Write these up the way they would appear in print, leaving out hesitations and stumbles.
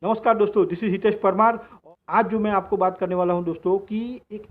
नमस्कार दोस्तों, this is Hitesh Parmar. आज जो मैं आपको बात करने वाला हूं दोस्तों कि एक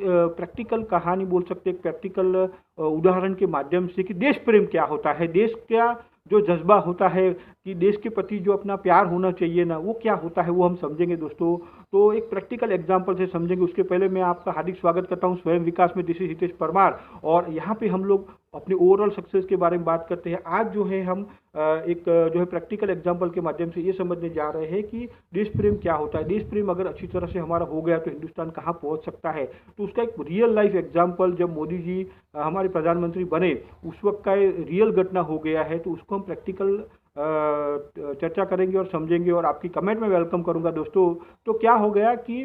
प्रैक्टिकल कहानी बोल सकते हैं, एक प्रैक्टिकल उदाहरण के माध्यम से कि देश प्रेम क्या होता है, देश का जो जज्बा होता है कि देश के प्रति जो अपना प्यार होना चाहिए ना, वो क्या होता है वो हम समझेंगे दोस्तों। तो एक प्रैक्टिकल एग्जांपल से समझेंगे। उसके पहले मैं आपका हार्दिक स्वागत करता हूं स्वयं विकास में, दिस इज हितेश परमार। और यहाँ पे हम लोग अपने ओवरऑल सक्सेस के बारे में बात करते हैं। आज जो है हम जो है प्रैक्टिकल एग्जांपल के माध्यम से ये समझने जा रहे हैं कि देश प्रेम क्या होता है। देश प्रेम अगर अच्छी तरह से हमारा हो गया तो हिंदुस्तान कहाँ पहुंच सकता है। तो उसका एक रियल लाइफ एग्जांपल, जब मोदी जी हमारे प्रधानमंत्री बने उस वक्त का रियल घटना हो गया है, तो उसको हम प्रैक्टिकल चर्चा करेंगे और समझेंगे और आपकी कमेंट में वेलकम करूंगा दोस्तों। तो क्या हो गया कि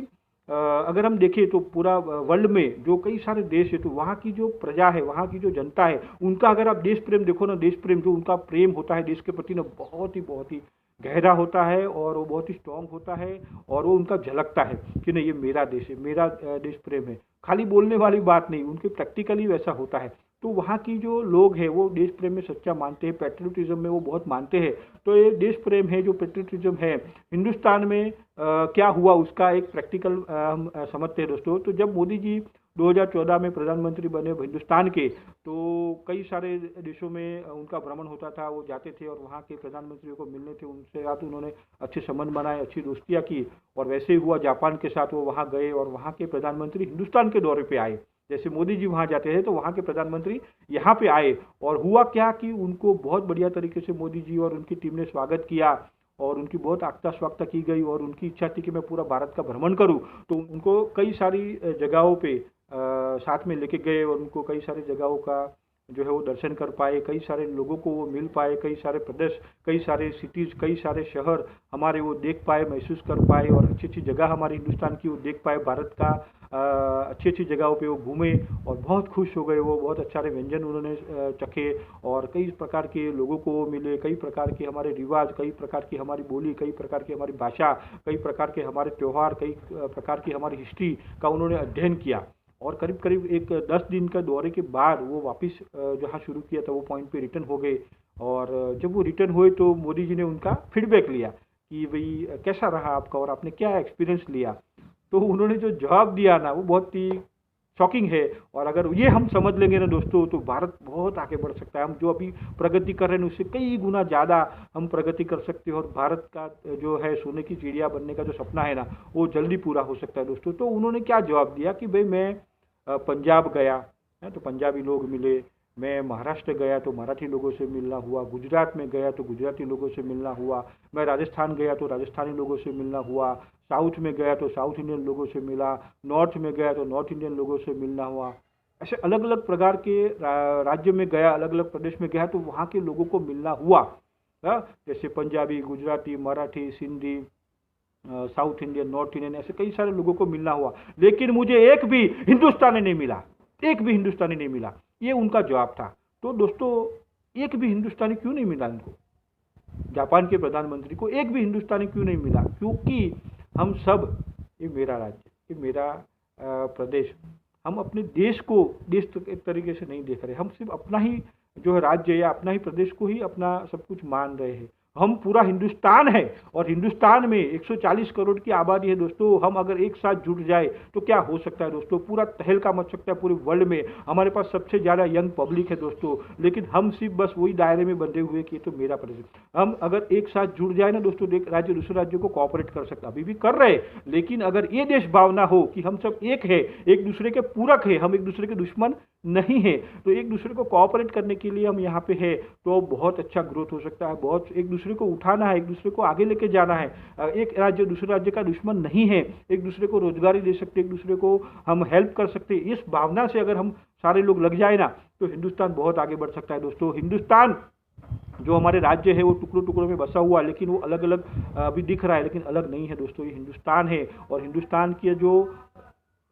अगर हम देखें तो पूरा वर्ल्ड में जो कई सारे देश है, तो वहाँ की जो प्रजा है, वहाँ की जो जनता है, उनका अगर आप देश प्रेम देखो ना, देश प्रेम जो उनका प्रेम होता है देश के प्रति ना, बहुत ही गहरा होता है और वो बहुत ही स्ट्रांग होता है। और वो उनका झलकता है कि नहीं, ये मेरा देश है, मेरा देश प्रेम है। खाली बोलने वाली बात नहीं, उनके प्रैक्टिकली वैसा होता है। तो वहाँ की जो लोग हैं वो देश प्रेम में सच्चा मानते हैं, पेट्रियोटिज्म में वो बहुत मानते हैं। तो ये देश प्रेम है, जो पेट्रियोटिज्म है हिंदुस्तान में क्या हुआ उसका एक प्रैक्टिकल हम समझते हैं दोस्तों। तो जब मोदी जी 2014 में प्रधानमंत्री बने हिंदुस्तान के, तो कई सारे देशों में उनका भ्रमण होता था, वो जाते थे और वहाँ के प्रधानमंत्रियों को मिलने थे, उनसे साथ उन्होंने अच्छे संबंध बनाए, अच्छी दोस्तियाँ की। और वैसे ही हुआ जापान के साथ, वो वहाँ गए और वहाँ के प्रधानमंत्री हिंदुस्तान के दौरे पे आए। जैसे मोदी जी वहाँ जाते थे तो वहाँ के प्रधानमंत्री यहाँ पे आए। और हुआ क्या कि उनको बहुत बढ़िया तरीके से मोदी जी और उनकी टीम ने स्वागत किया और उनकी बहुत आगता स्वागता की गई। और उनकी इच्छा थी कि मैं पूरा भारत का भ्रमण करूं, तो उनको कई सारी जगहों पे साथ में लेके गए और उनको कई सारी जगहों का जो है वो दर्शन कर पाए, कई सारे लोगों को वो मिल पाए, कई सारे प्रदेश, कई सारे सिटीज, कई सारे शहर हमारे वो देख पाए, महसूस कर पाए। और अच्छी अच्छी जगह हमारी हिंदुस्तान की वो देख पाए, भारत का अच्छी अच्छी जगहों पे वो घूमे और बहुत खुश हो गए। वो बहुत अच्छे व्यंजन उन्होंने चखे और कई प्रकार के लोगों को वो मिले, कई प्रकार के हमारे रिवाज, कई प्रकार की हमारी बोली, कई प्रकार की हमारी भाषा, कई प्रकार के हमारे त्यौहार, कई प्रकार की हमारी हिस्ट्री का उन्होंने अध्ययन किया। और करीब करीब एक 10 दिन का दौरे के बाद वो वापस जहाँ शुरू किया था वो पॉइंट पे रिटर्न हो गए। और जब वो रिटर्न हुए तो मोदी जी ने उनका फीडबैक लिया कि भाई कैसा रहा आपका और आपने क्या एक्सपीरियंस लिया। तो उन्होंने जो जवाब दिया ना, वो बहुत ही शॉकिंग है। और अगर ये हम समझ लेंगे ना दोस्तों, तो भारत बहुत आगे बढ़ सकता है। हम जो अभी प्रगति कर रहे हैं उससे कई गुना ज़्यादा हम प्रगति कर सकते हैं और भारत का जो है सोने की चिड़िया बनने का जो सपना है ना, वो जल्दी पूरा हो सकता है दोस्तों। तो उन्होंने क्या जवाब दिया कि भाई मैं पंजाब गया है तो पंजाबी लोग मिले, मैं महाराष्ट्र गया तो मराठी लोगों से मिलना हुआ, गुजरात में गया तो गुजराती लोगों से मिलना हुआ, मैं राजस्थान गया तो राजस्थानी लोगों से मिलना हुआ, साउथ में गया तो साउथ इंडियन लोगों से मिला, नॉर्थ में गया तो नॉर्थ इंडियन लोगों से मिलना हुआ। ऐसे अलग अलग प्रकार के राज्य में गया, अलग अलग प्रदेश में गया तो वहाँ के लोगों को मिलना हुआ। हाँ, जैसे Punjabi, Gujarati, Marathi, Sindhi, south Indian, north Indian, ऐसे कई सारे लोगों को मिलना हुआ। लेकिन मुझे एक भी हिंदुस्तानी नहीं मिला, एक भी हिंदुस्तानी नहीं मिला। ये उनका जवाब था। तो दोस्तों, एक भी हिंदुस्तानी क्यों नहीं मिला इनको, जापान के प्रधानमंत्री को एक भी हिंदुस्तानी क्यों नहीं मिला? क्योंकि हम सब, ये मेरा राज्य, ये मेरा प्रदेश, हम अपने देश को देश एक तरीके से नहीं देख रहे। हम सिर्फ अपना ही जो है राज्य या अपना ही प्रदेश को ही अपना सब कुछ मान रहे हैं। हम पूरा हिंदुस्तान है और हिंदुस्तान में 140 करोड़ की आबादी है दोस्तों। हम अगर एक साथ जुट जाए तो क्या हो सकता है दोस्तों, पूरा तहलका मच सकता है पूरे वर्ल्ड में। हमारे पास सबसे ज़्यादा यंग पब्लिक है दोस्तों, लेकिन हम सिर्फ बस वही दायरे में बंधे हुए कि तो मेरा प्रदेश। हम अगर एक साथ जुड़ जाए ना दोस्तों, एक राज्य दूसरे राज्य को कॉपरेट कर सकता, अभी भी कर रहे, लेकिन अगर ये देश भावना हो कि हम सब एक है, एक दूसरे के पूरक है, हम एक दूसरे के दुश्मन नहीं है, तो एक दूसरे को कोऑपरेट करने के लिए हम यहाँ पे है, तो बहुत अच्छा ग्रोथ हो सकता है। बहुत एक दूसरे को उठाना है, एक दूसरे को आगे लेके जाना है। एक राज्य दूसरे राज्य का दुश्मन नहीं है, एक दूसरे को रोजगारी दे सकते, एक दूसरे को हम हेल्प कर सकते। इस भावना से अगर हम सारे लोग लग जाए ना, तो हिंदुस्तान बहुत आगे बढ़ सकता है दोस्तों। हिंदुस्तान जो हमारे राज्य है वो टुकड़ों टुकड़ों में बसा हुआ है, लेकिन वो अलग अलग अभी दिख रहा है, लेकिन अलग नहीं है दोस्तों। ये हिंदुस्तान है और हिंदुस्तान की जो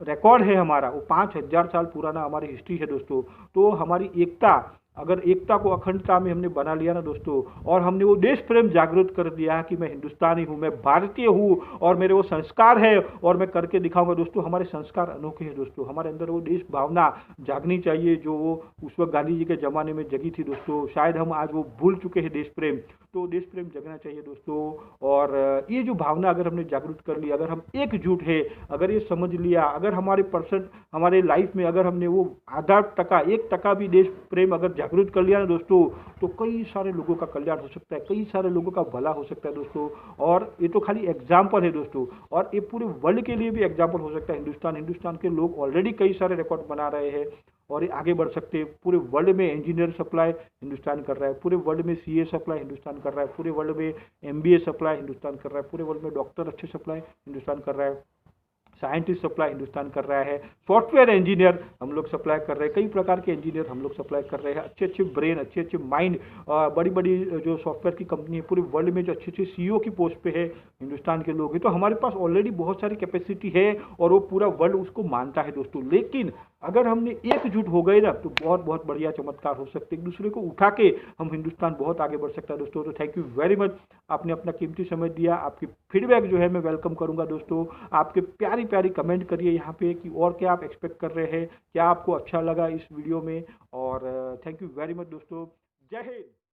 रिकॉर्ड है हमारा, वो 5,000 साल पुराना हमारी हिस्ट्री है दोस्तों। तो हमारी एकता, अगर एकता को अखंडता में हमने बना लिया ना दोस्तों, और हमने वो देश प्रेम जागृत कर दिया कि मैं हिंदुस्तानी हूँ, मैं भारतीय हूँ और मेरे वो संस्कार है और मैं करके दिखाऊंगा दोस्तों। हमारे संस्कार अनोखे हैं दोस्तों, हमारे अंदर वो देश भावना जागनी चाहिए जो वो उस वक्त गांधी जी के ज़माने में जगी थी दोस्तों। शायद हम आज वो भूल चुके हैं देश प्रेम। तो देश प्रेम जगना चाहिए दोस्तों। और ये जो भावना अगर हमने जागरूक कर ली, अगर हम एकजुट है, अगर ये समझ लिया, अगर हमारे लाइफ में अगर हमने वो आधा टका 1% भी देश प्रेम अगर जागरूक कर लिया ना दोस्तों, तो कई सारे लोगों का कल्याण हो सकता है, कई सारे लोगों का भला हो सकता है दोस्तों। और ये तो खाली एग्जाम्पल है दोस्तों, और ये पूरे वर्ल्ड के लिए भी एग्जाम्पल हो सकता है। हिंदुस्तान के लोग ऑलरेडी कई सारे रिकॉर्ड बना रहे हैं और ये आगे बढ़ सकते हैं। पूरे वर्ल्ड में इंजीनियर सप्लाई हिंदुस्तान कर रहा है, पूरे वर्ल्ड में सीए सप्लाई हिंदुस्तान कर रहा है, पूरे वर्ल्ड में एमबीए सप्लाई हिंदुस्तान कर रहा है, पूरे वर्ल्ड में डॉक्टर अच्छे सप्लाई हिंदुस्तान कर रहा है, साइंटिस्ट सप्लाई हिंदुस्तान कर रहा है, सॉफ्टवेयर इंजीनियर हम लोग सप्लाई कर रहे हैं, कई प्रकार के इंजीनियर हम लोग सप्लाई कर रहे हैं, अच्छे अच्छे ब्रेन, अच्छे अच्छे माइंड, बड़ी बड़ी जो सॉफ्टवेयर की कंपनी है पूरे वर्ल्ड में जो अच्छे अच्छे सीईओ की पोस्ट पे है हिंदुस्तान के लोग हैं। तो हमारे पास ऑलरेडी बहुत सारी कैपेसिटी है और वो पूरा वर्ल्ड उसको मानता है दोस्तों। लेकिन अगर हमने एकजुट हो गए ना तो बहुत बहुत बढ़िया चमत्कार हो सकते हैं, एक दूसरे को उठा के हम हिंदुस्तान बहुत आगे बढ़ सकता है दोस्तों। तो थैंक यू वेरी मच, आपने अपना कीमती समय दिया। आपकी फीडबैक जो है मैं वेलकम करूंगा दोस्तों। आपके प्यारी प्यारी कमेंट करिए यहाँ पे कि और क्या आप एक्सपेक्ट कर रहे हैं, क्या आपको अच्छा लगा इस वीडियो में। और थैंक यू वेरी मच दोस्तों। जय हिंद।